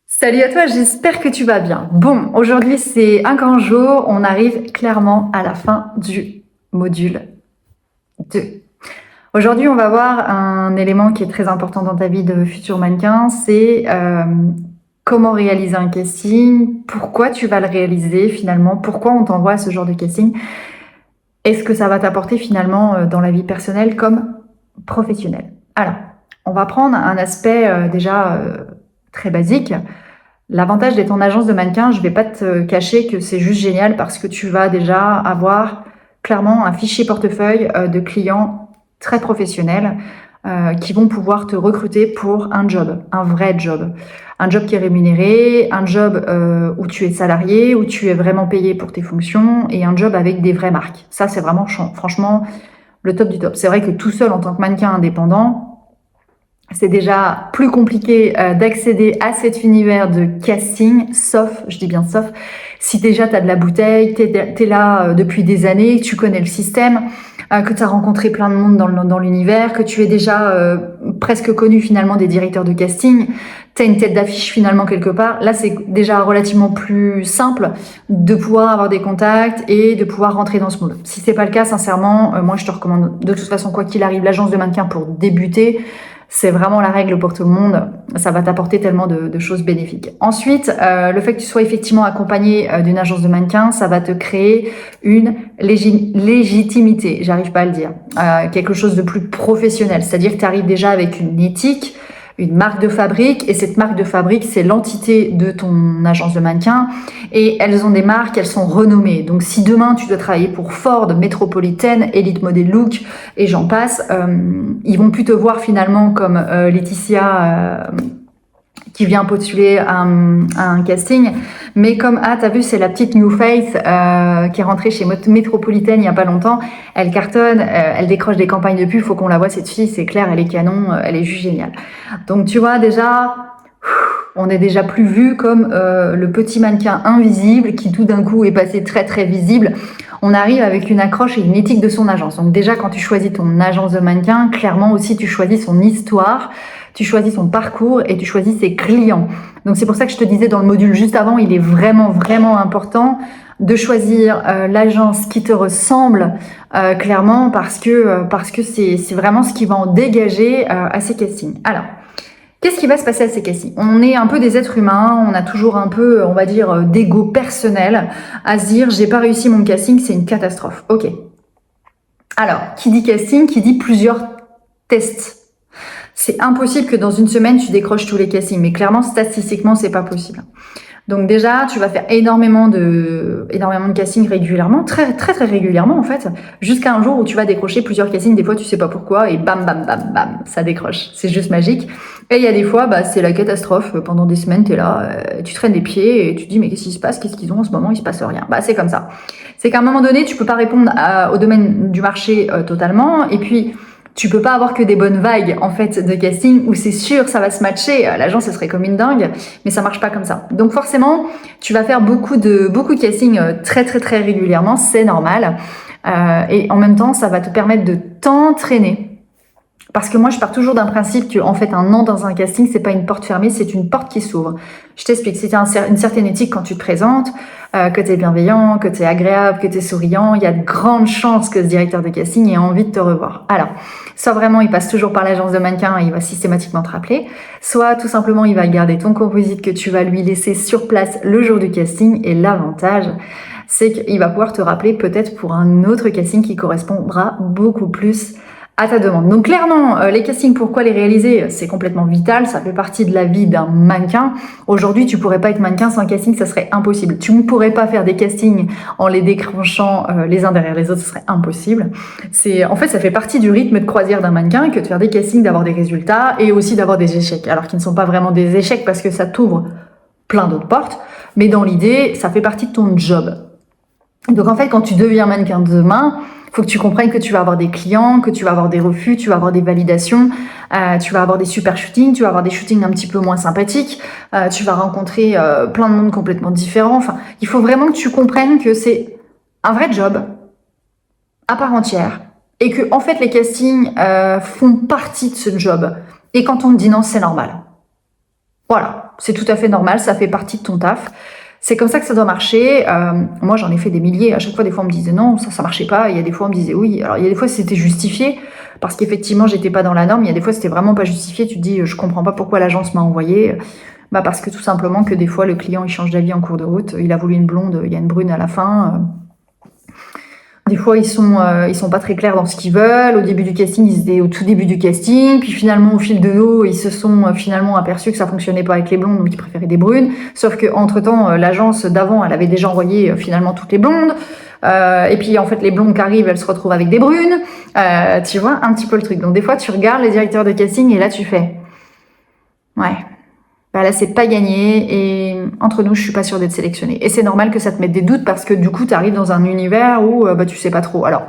Salut à toi, j'espère que tu vas bien. Bon, aujourd'hui c'est un grand jour, on arrive clairement à la fin du module 2. Aujourd'hui on va voir un élément qui est très important dans ta vie de futur mannequin, c'est comment réaliser un casting, pourquoi tu vas le réaliser finalement, pourquoi on t'envoie à ce genre de casting, est-ce que ça va t'apporter finalement dans la vie personnelle comme professionnelle. Alors, on va prendre un aspect déjà très basique. L'avantage d'être en agence de mannequin, je vais pas te cacher que c'est juste génial parce que tu vas déjà avoir clairement un fichier portefeuille de clients très professionnels qui vont pouvoir te recruter pour un job, un vrai job. Un job qui est rémunéré, un job où tu es salarié, où tu es vraiment payé pour tes fonctions et un job avec des vraies marques. Ça, c'est vraiment franchement le top du top. C'est vrai que tout seul en tant que mannequin indépendant, c'est déjà plus compliqué d'accéder à cet univers de casting, sauf, je dis bien sauf, si déjà tu as de la bouteille, t'es là depuis des années, tu connais le système, que tu as rencontré plein de monde dans l'univers, que tu es déjà presque connu finalement des directeurs de casting, tu as une tête d'affiche finalement quelque part. Là, c'est déjà relativement plus simple de pouvoir avoir des contacts et de pouvoir rentrer dans ce monde. Si c'est pas le cas, sincèrement, moi je te recommande de toute façon, quoi qu'il arrive, l'agence de mannequin pour débuter. C'est vraiment la règle pour tout le monde. Ça va t'apporter tellement de choses bénéfiques. Ensuite, le fait que tu sois effectivement accompagné d'une agence de mannequin, ça va te créer une légitimité, j'arrive pas à le dire, quelque chose de plus professionnel. C'est-à-dire que tu arrives déjà avec une éthique, une marque de fabrique, et cette marque de fabrique, c'est l'entité de ton agence de mannequin, et elles ont des marques, elles sont renommées. Donc si demain tu dois travailler pour Ford, Métropolitaine, Elite Model Look, et j'en passe, ils vont plus te voir finalement comme Laetitia qui vient postuler à un casting, mais comme t'as vu, c'est la petite new face qui est rentrée chez Métropolitaine il y a pas longtemps, elle cartonne, elle décroche des campagnes de pub, faut qu'on la voit cette fille, c'est clair, elle est canon, elle est juste géniale. Donc tu vois déjà, on est déjà plus vu comme le petit mannequin invisible qui tout d'un coup est passé très très visible. On arrive avec une accroche et une éthique de son agence. Donc déjà, quand tu choisis ton agence de mannequin, clairement aussi tu choisis son histoire, tu choisis son parcours et tu choisis ses clients. Donc c'est pour ça que je te disais dans le module juste avant, il est vraiment vraiment important de choisir l'agence qui te ressemble clairement parce que c'est vraiment ce qui va en dégager à ces castings. Alors, qu'est-ce qui va se passer à ces castings? On est un peu des êtres humains, on a toujours un peu, on va dire, d'ego personnel à se dire j'ai pas réussi mon casting, c'est une catastrophe. Ok. Alors, qui dit casting, qui dit plusieurs tests. C'est impossible que dans une semaine tu décroches tous les castings, mais clairement statistiquement c'est pas possible. Donc déjà, tu vas faire énormément de castings régulièrement, très très très régulièrement en fait, jusqu'à un jour où tu vas décrocher plusieurs castings, des fois tu sais pas pourquoi, et bam bam bam bam, ça décroche. C'est juste magique. Et il y a des fois, c'est la catastrophe. Pendant des semaines, t'es là, tu traînes les pieds et tu te dis mais qu'est-ce qui se passe, qu'est-ce qu'ils ont en ce moment, il se passe rien. C'est comme ça. C'est qu'à un moment donné, tu peux pas répondre au domaine du marché totalement, et puis tu peux pas avoir que des bonnes vagues en fait de casting où c'est sûr ça va se matcher, l'agence ça serait comme une dingue, mais ça marche pas comme ça. Donc forcément, tu vas faire beaucoup de castings très très très régulièrement, c'est normal. Et en même temps, ça va te permettre de t'entraîner. Parce que moi, je pars toujours d'un principe que, en fait, un an dans un casting, c'est pas une porte fermée, c'est une porte qui s'ouvre. Je t'explique. Si tu as une certaine éthique quand tu te présentes, que tu es bienveillant, que tu es agréable, que tu es souriant, il y a de grandes chances que ce directeur de casting ait envie de te revoir. Alors, soit vraiment, il passe toujours par l'agence de mannequin et il va systématiquement te rappeler, soit tout simplement, il va garder ton composite que tu vas lui laisser sur place le jour du casting. Et l'avantage, c'est qu'il va pouvoir te rappeler peut-être pour un autre casting qui correspondra beaucoup plus à ta demande. Donc clairement, les castings, pourquoi les réaliser? C'est complètement vital, ça fait partie de la vie d'un mannequin. Aujourd'hui, tu pourrais pas être mannequin sans casting, ça serait impossible. Tu ne pourrais pas faire des castings en les décrochant les uns derrière les autres, ce serait impossible. En fait, ça fait partie du rythme de croisière d'un mannequin que de faire des castings, d'avoir des résultats et aussi d'avoir des échecs. Alors qu'ils ne sont pas vraiment des échecs parce que ça t'ouvre plein d'autres portes, mais dans l'idée, ça fait partie de ton job. Donc en fait, quand tu deviens mannequin demain, faut que tu comprennes que tu vas avoir des clients, que tu vas avoir des refus, tu vas avoir des validations, tu vas avoir des super shootings, tu vas avoir des shootings un petit peu moins sympathiques, tu vas rencontrer plein de monde complètement différent. Enfin, il faut vraiment que tu comprennes que c'est un vrai job à part entière et que en fait les castings font partie de ce job. Et quand on te dit non, c'est normal. Voilà. c'est tout à fait normal, ça fait partie de ton taf. C'est comme ça que ça doit marcher. Moi, j'en ai fait des milliers. À chaque fois, des fois, on me disait non, ça marchait pas. Il y a des fois, on me disait oui. Alors, il y a des fois, c'était justifié parce qu'effectivement, j'étais pas dans la norme. Il y a des fois, c'était vraiment pas justifié. Tu te dis, je comprends pas pourquoi l'agence m'a envoyé. Bah, parce que tout simplement que des fois, le client, il change d'avis en cours de route. Il a voulu une blonde, il y a une brune à la fin. Des fois, ils sont pas très clairs dans ce qu'ils veulent. Au début du casting, ils étaient au tout début du casting. Puis finalement, au fil de l'eau, ils se sont finalement aperçus que ça fonctionnait pas avec les blondes, donc ils préféraient des brunes. Sauf que entre-temps, l'agence d'avant, elle avait déjà envoyé finalement toutes les blondes. Et puis en fait, les blondes qui arrivent, elles se retrouvent avec des brunes. Tu vois un petit peu le truc. Donc des fois, tu regardes les directeurs de casting et là, tu fais, ouais. Bah là, c'est pas gagné et entre nous, je suis pas sûre d'être sélectionnée. Et c'est normal que ça te mette des doutes parce que du coup, tu arrives dans un univers où bah, tu sais pas trop. Alors,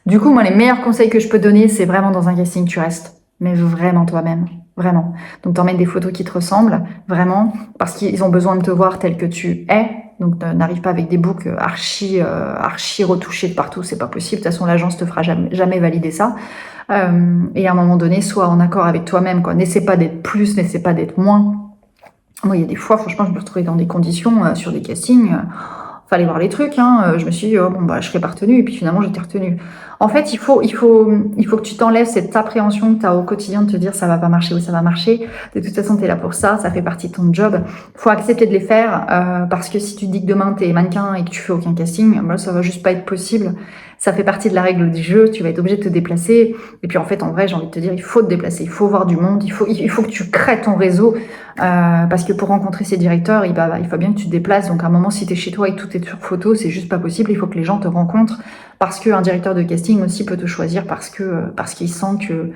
du coup, moi, les meilleurs conseils que je peux te donner, c'est vraiment dans un casting, tu restes. Mais vraiment toi-même. Vraiment. Donc, t'emmènes des photos qui te ressemblent. Vraiment. Parce qu'ils ont besoin de te voir tel que tu es. Donc, n'arrive pas avec des books archi retouchés de partout. C'est pas possible. De toute façon, l'agence te fera jamais valider ça. Et à un moment donné, sois en accord avec toi-même, quoi. N'essaie pas d'être plus, n'essaie pas d'être moins. Moi, il y a des fois, franchement, je me retrouvais dans des conditions sur des castings. Fallait voir les trucs. Je me suis dit, bon, bah, je serais pas retenue. Et puis finalement, j'étais retenue. En fait, il faut que tu t'enlèves cette appréhension que tu as au quotidien de te dire ça va pas marcher ou ça va marcher. De toute façon, tu es là pour ça. Ça fait partie de ton job. Il faut accepter de les faire parce que si tu te dis que demain, tu es mannequin et que tu fais aucun casting, bah, ça va juste pas être possible. Ça fait partie de la règle du jeu. Tu vas être obligé de te déplacer. Et puis en fait, en vrai, j'ai envie de te dire, il faut te déplacer. Il faut voir du monde. Il faut que tu crées ton réseau. Parce que pour rencontrer ces directeurs, il faut bien que tu te déplaces. Donc à un moment, si tu es chez toi et que tout est sur photo, c'est juste pas possible. Il faut que les gens te rencontrent parce qu'un directeur de casting aussi peut te choisir parce qu'il sent que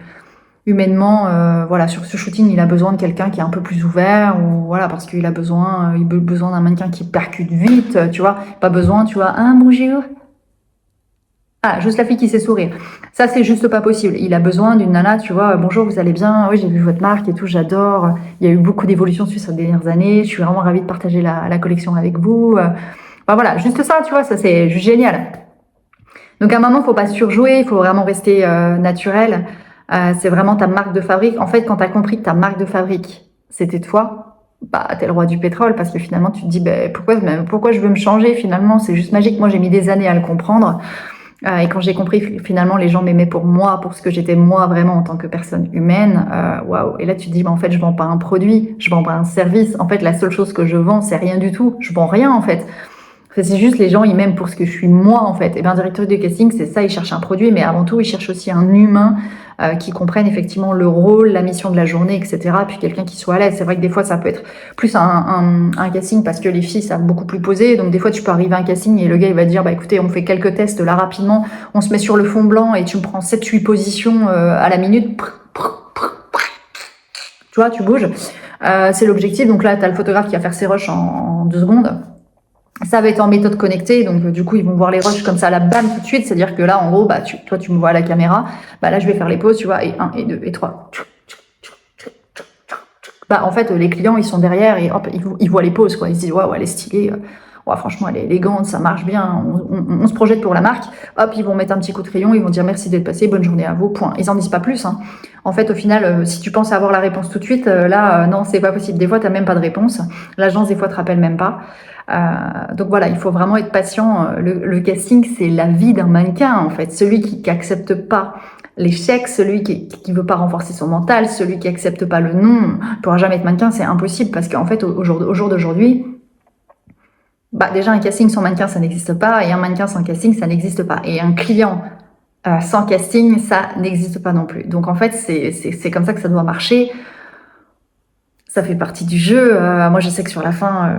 humainement, voilà, sur ce shooting, il a besoin de quelqu'un qui est un peu plus ouvert ou voilà, parce qu'il a besoin d'un mannequin qui percute vite, tu vois. Pas besoin, tu vois, un bonjour. Ah, juste la fille qui sait sourire. Ça, c'est juste pas possible. Il a besoin d'une nana, tu vois, bonjour, vous allez bien? Oui, j'ai vu votre marque et tout, j'adore. Il y a eu beaucoup d'évolutions sur ces dernières années. Je suis vraiment ravie de partager la collection avec vous. Enfin, voilà, juste ça, tu vois, ça, c'est juste génial. Donc, à un moment, faut pas surjouer, il faut vraiment rester naturel. C'est vraiment ta marque de fabrique. En fait, quand tu as compris que ta marque de fabrique, c'était toi, bah, t'es le roi du pétrole parce que finalement, tu te dis, bah, pourquoi je veux me changer finalement? C'est juste magique. Moi, j'ai mis des années à le comprendre. Et quand j'ai compris que finalement les gens m'aimaient pour moi, pour ce que j'étais moi vraiment en tant que personne humaine, waouh. Et là tu te dis, bah, en fait je vends pas un produit, je vends pas un service. En fait la seule chose que je vends c'est rien du tout. Je vends rien en fait. C'est juste les gens ils m'aiment pour ce que je suis moi en fait. Et bien directeur de casting c'est ça, ils cherchent un produit, mais avant tout ils cherchent aussi un humain qui comprenne effectivement le rôle, la mission de la journée, etc. Puis quelqu'un qui soit à l'aise. C'est vrai que des fois ça peut être plus un casting parce que les filles savent beaucoup plus poser. Donc des fois tu peux arriver à un casting et le gars il va te dire bah écoutez on fait quelques tests là rapidement, on se met sur le fond blanc et tu me prends 7-8 positions à la minute. Tu vois, tu bouges. C'est l'objectif. Donc là tu as le photographe qui va faire ses rushs en 2 secondes. Ça va être en méthode connectée, donc du coup ils vont voir les rushs comme ça à la bam tout de suite, c'est-à-dire que là en gros, bah toi tu me vois à la caméra, bah là je vais faire les pauses, tu vois, et 1, et 2, et 3. Bah en fait les clients ils sont derrière et hop, ils voient les pauses quoi, ils se disent ouais elle est stylée, ouais, franchement elle est élégante, ça marche bien, on se projette pour la marque, hop ils vont mettre un petit coup de crayon, ils vont dire merci d'être passé, bonne journée à vous, point. Ils en disent pas plus, hein. En fait au final si tu penses avoir la réponse tout de suite, non c'est pas possible, des fois t'as même pas de réponse, l'agence des fois te rappelle même pas. Donc voilà, il faut vraiment être patient. Le casting, c'est la vie d'un mannequin en fait. Celui qui accepte pas l'échec, celui qui veut pas renforcer son mental, celui qui accepte pas le non, pourra jamais être mannequin, c'est impossible parce qu'en fait au jour d'aujourd'hui, bah déjà un casting sans mannequin ça n'existe pas et un mannequin sans casting ça n'existe pas et un client sans casting ça n'existe pas non plus. Donc en fait c'est comme ça que ça doit marcher. Ça fait partie du jeu. Moi, je sais que sur la fin,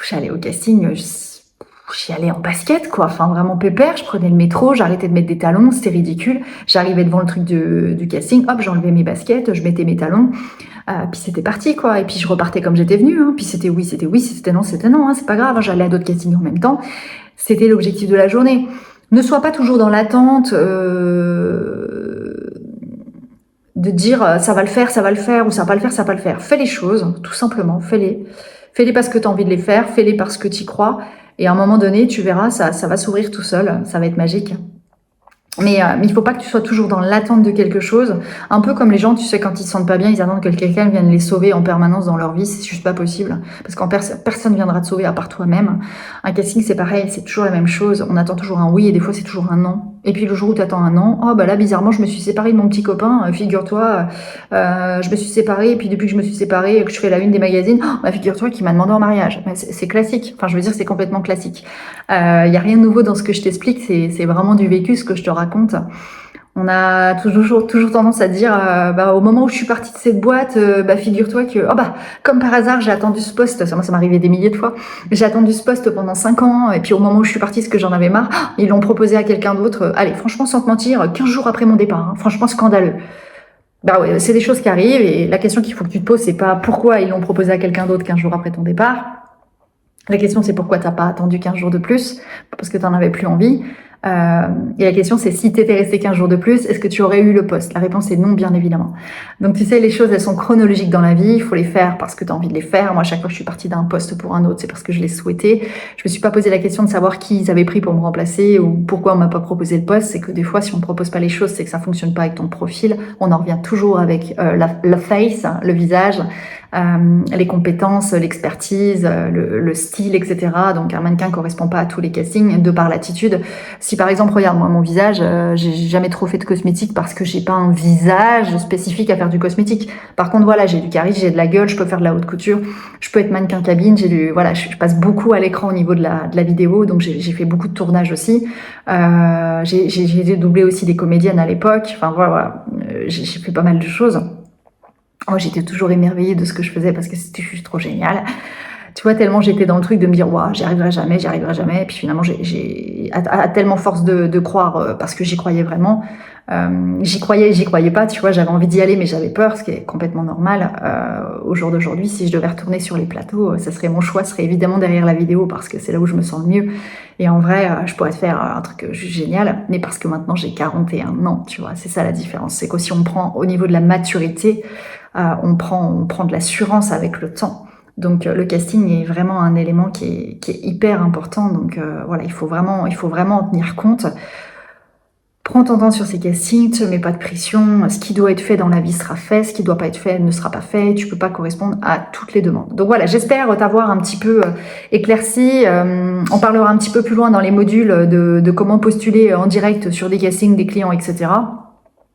j'allais au casting, j'y allais en basket, quoi. Enfin, vraiment pépère. Je prenais le métro, j'arrêtais de mettre des talons, c'était ridicule. J'arrivais devant le truc du casting, hop, j'enlevais mes baskets, je mettais mes talons. Puis c'était parti, quoi. Et puis je repartais comme j'étais venue. Hein. Puis c'était oui, c'était non, c'était non. Hein. C'est pas grave, hein. J'allais à d'autres castings en même temps. C'était l'objectif de la journée. Ne sois pas toujours dans l'attente de dire ça va le faire ou ça va pas le faire, ça va pas le faire. Fais les choses, tout simplement, fais-les. Fais-les parce que tu as envie de les faire, fais-les parce que tu y crois. Et à un moment donné, tu verras, ça va s'ouvrir tout seul, ça va être magique. Mais il faut pas que tu sois toujours dans l'attente de quelque chose. Un peu comme les gens, tu sais, quand ils se sentent pas bien, ils attendent que quelqu'un vienne les sauver en permanence dans leur vie. C'est juste pas possible. Parce qu'en personne viendra te sauver à part toi-même. Un casting, c'est pareil, c'est toujours la même chose. On attend toujours un oui et des fois c'est toujours un non. Et puis le jour où tu attends un non, oh bah là bizarrement je me suis séparée de mon petit copain, figure-toi, je me suis séparée et puis depuis que je me suis séparée, que je fais la une des magazines, oh, bah figure-toi qu'il m'a demandé en mariage. C'est classique, enfin je veux dire c'est complètement classique. Y a rien de nouveau dans ce que je t'explique, c'est vraiment du vécu ce que je te raconte. On a toujours tendance à dire, au moment où je suis partie de cette boîte, figure-toi que, comme par hasard, j'ai attendu ce poste. Ça m'est arrivé des milliers de fois. J'ai attendu ce poste pendant 5 ans, et puis au moment où je suis partie, parce que j'en avais marre, ils l'ont proposé à quelqu'un d'autre. Allez, franchement, sans te mentir, 15 jours après mon départ. Franchement, scandaleux. Bah ouais, c'est des choses qui arrivent, et la question qu'il faut que tu te poses, c'est pas pourquoi ils l'ont proposé à quelqu'un d'autre 15 jours après ton départ. La question, c'est pourquoi t'as pas attendu 15 jours de plus, parce que t'en avais plus envie. Et la question, c'est si t'étais resté 15 jours de plus, est-ce que tu aurais eu le poste? La réponse est non, bien évidemment. Donc, tu sais, les choses, elles sont chronologiques dans la vie. Il faut les faire parce que t'as envie de les faire. Moi, à chaque fois que je suis partie d'un poste pour un autre, c'est parce que je l'ai souhaité. Je me suis pas posé la question de savoir qui ils avaient pris pour me remplacer ou pourquoi on m'a pas proposé le poste. C'est que des fois, si on ne propose pas les choses, c'est que ça fonctionne pas avec ton profil. On en revient toujours avec la face, le visage, les compétences, l'expertise, le style, etc. Donc, un mannequin correspond pas à tous les castings de par l'attitude. Si par exemple, regarde moi mon visage, j'ai jamais trop fait de cosmétique parce que j'ai pas un visage spécifique à faire du cosmétique. Par contre, voilà, j'ai du charisme, j'ai de la gueule, je peux faire de la haute couture, je peux être mannequin cabine, je passe beaucoup à l'écran au niveau de la vidéo, donc j'ai fait beaucoup de tournages aussi. J'ai doublé aussi des comédiennes à l'époque. Enfin voilà, j'ai fait pas mal de choses. Oh, j'étais toujours émerveillée de ce que je faisais parce que c'était juste trop génial. Tu vois, tellement j'étais dans le truc de me dire, waouh, j'y arriverai jamais. Et puis finalement, à tellement force de croire, parce que j'y croyais vraiment, j'y croyais pas, tu vois, j'avais envie d'y aller, mais j'avais peur, ce qui est complètement normal. Au jour d'aujourd'hui, si je devais retourner sur les plateaux, ça serait mon choix, serait évidemment derrière la vidéo, parce que c'est là où je me sens le mieux. Et en vrai, je pourrais te faire un truc juste génial, mais parce que maintenant j'ai 41 ans, tu vois, c'est ça la différence. C'est qu'aussi on prend, au niveau de la maturité, on prend de l'assurance avec le temps. Donc le casting est vraiment un élément qui est hyper important. Donc voilà, il faut vraiment en tenir compte. Prends ton temps sur ces castings, ne te mets pas de pression. Ce qui doit être fait dans la vie sera fait, ce qui ne doit pas être fait ne sera pas fait. Tu peux pas correspondre à toutes les demandes. Donc voilà, j'espère t'avoir un petit peu éclairci. On parlera un petit peu plus loin dans les modules de comment postuler en direct sur des castings, des clients, etc.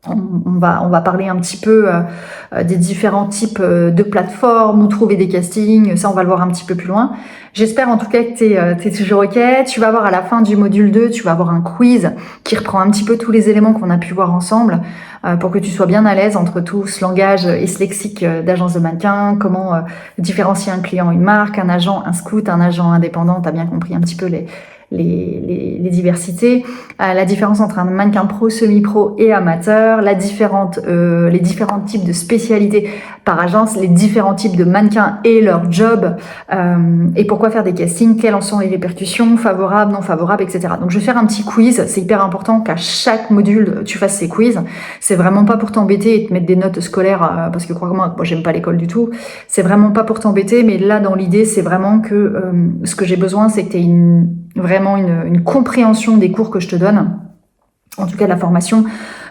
On va parler un petit peu des différents types de plateformes où trouver des castings. Ça, on va le voir un petit peu plus loin. J'espère en tout cas que t'es toujours OK. Tu vas voir à la fin du module 2, tu vas avoir un quiz qui reprend un petit peu tous les éléments qu'on a pu voir ensemble pour que tu sois bien à l'aise entre tout ce langage et ce lexique d'agence de mannequin, comment différencier un client, une marque, un agent, un scout, un agent indépendant. T'as bien compris un petit peu les diversités, la différence entre un mannequin pro, semi-pro et amateur, les différents types de spécialités par agence, les différents types de mannequins et leur job, et pourquoi faire des castings, quelles en sont les répercussions, favorables, non favorables, etc. Donc je vais faire un petit quiz, c'est hyper important qu'à chaque module tu fasses ces quiz. C'est vraiment pas pour t'embêter et te mettre des notes scolaires, parce que crois-moi, moi j'aime pas l'école du tout, c'est vraiment pas pour t'embêter, mais là dans l'idée c'est vraiment que ce que j'ai besoin c'est que tu aies vraiment une compréhension des cours que je te donne, en tout cas de la formation,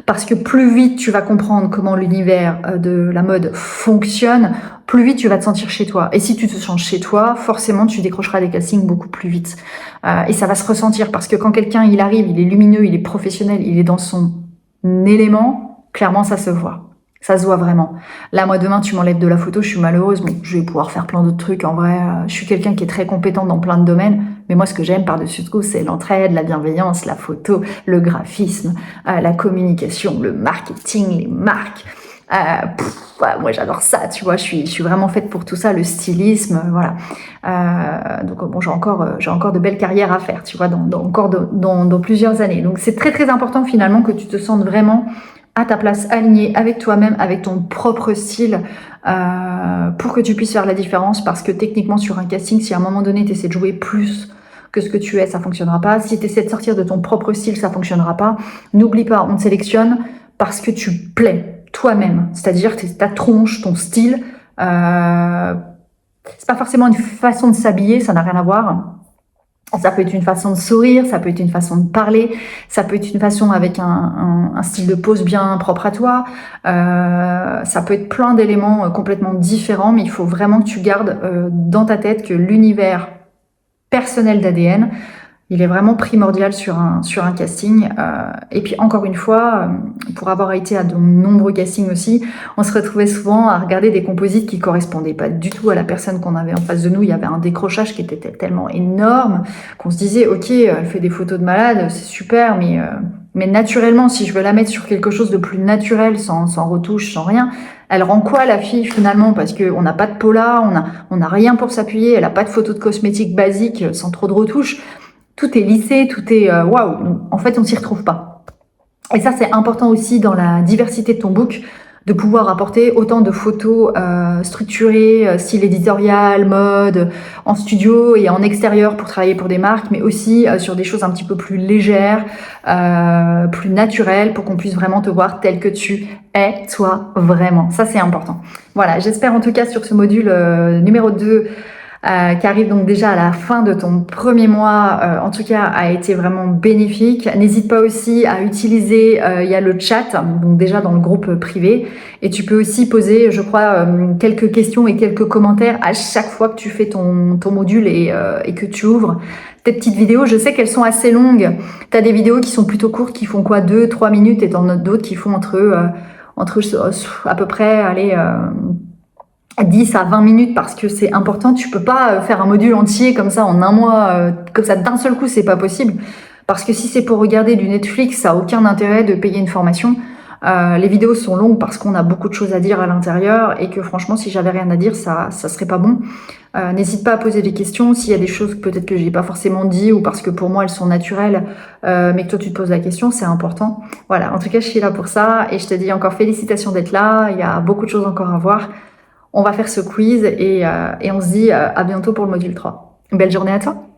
parce que plus vite tu vas comprendre comment l'univers de la mode fonctionne, plus vite tu vas te sentir chez toi. Et si tu te sens chez toi, forcément tu décrocheras des castings beaucoup plus vite. Et ça va se ressentir, parce que quand quelqu'un il arrive, il est lumineux, il est professionnel, il est dans son élément, clairement ça se voit. Ça se voit vraiment. Là, moi, demain, tu m'enlèves de la photo, je suis malheureuse. Bon, je vais pouvoir faire plein d'autres trucs. En vrai, je suis quelqu'un qui est très compétent dans plein de domaines. Mais moi, ce que j'aime par-dessus tout, c'est l'entraide, la bienveillance, la photo, le graphisme, la communication, le marketing, les marques. Moi, j'adore ça, tu vois. Je suis vraiment faite pour tout ça, le stylisme, voilà. Donc, bon, j'ai encore de belles carrières à faire, tu vois, dans plusieurs années. Donc, c'est très, très important, finalement, que tu te sentes vraiment à ta place, aligné avec toi-même, avec ton propre style, pour que tu puisses faire la différence, parce que techniquement sur un casting, si à un moment donné tu essaies de jouer plus que ce que tu es, ça fonctionnera pas. Si tu essaies de sortir de ton propre style, ça fonctionnera pas. N'oublie pas, on te sélectionne parce que tu plais toi-même, c'est-à-dire ta tronche, ton style. C'est pas forcément une façon de s'habiller, ça n'a rien à voir. Ça peut être une façon de sourire, ça peut être une façon de parler, ça peut être une façon avec un style de pose bien propre à toi. Ça peut être plein d'éléments complètement différents, mais il faut vraiment que tu gardes dans ta tête que l'univers personnel d'ADN, il est vraiment primordial sur un casting. Et puis encore une fois, pour avoir été à de nombreux castings aussi, on se retrouvait souvent à regarder des composites qui correspondaient pas du tout à la personne qu'on avait en face de nous. Il y avait un décrochage qui était tellement énorme qu'on se disait, ok, elle fait des photos de malade, c'est super, mais naturellement, si je veux la mettre sur quelque chose de plus naturel, sans retouche, sans rien, elle rend quoi la fille finalement? Parce qu'on n'a pas de pola, on n'a rien pour s'appuyer, elle a pas de photos de cosmétiques basiques sans trop de retouches. Tout est lissé, tout est waouh. En fait, on s'y retrouve pas. Et ça, c'est important aussi dans la diversité de ton book, de pouvoir apporter autant de photos structurées, style éditorial, mode, en studio et en extérieur pour travailler pour des marques, mais aussi sur des choses un petit peu plus légères, plus naturelles, pour qu'on puisse vraiment te voir tel que tu es, toi, vraiment. Ça, c'est important. Voilà, j'espère en tout cas sur ce module numéro 2, qui arrive donc déjà à la fin de ton premier mois, en tout cas a été vraiment bénéfique. N'hésite pas aussi à utiliser, il y a le chat, donc déjà dans le groupe privé, et tu peux aussi poser, je crois, quelques questions et quelques commentaires à chaque fois que tu fais ton module et que tu ouvres tes petites vidéos. Je sais qu'elles sont assez longues. Tu as des vidéos qui sont plutôt courtes, qui font quoi, 2-3 minutes, et t'en as d'autres qui font entre à peu près, allez... 10 à 20 minutes parce que c'est important. Tu peux pas faire un module entier comme ça en un mois, comme ça d'un seul coup, c'est pas possible. Parce que si c'est pour regarder du Netflix, ça a aucun intérêt de payer une formation. Les vidéos sont longues parce qu'on a beaucoup de choses à dire à l'intérieur et que franchement, si j'avais rien à dire, ça serait pas bon. N'hésite pas à poser des questions. S'il y a des choses peut-être que j'ai pas forcément dit ou parce que pour moi elles sont naturelles, mais que toi tu te poses la question, c'est important. Voilà, en tout cas, je suis là pour ça et je te dis encore félicitations d'être là. Il y a beaucoup de choses encore à voir. On va faire ce quiz et on se dit à bientôt pour le module 3. Belle journée à toi!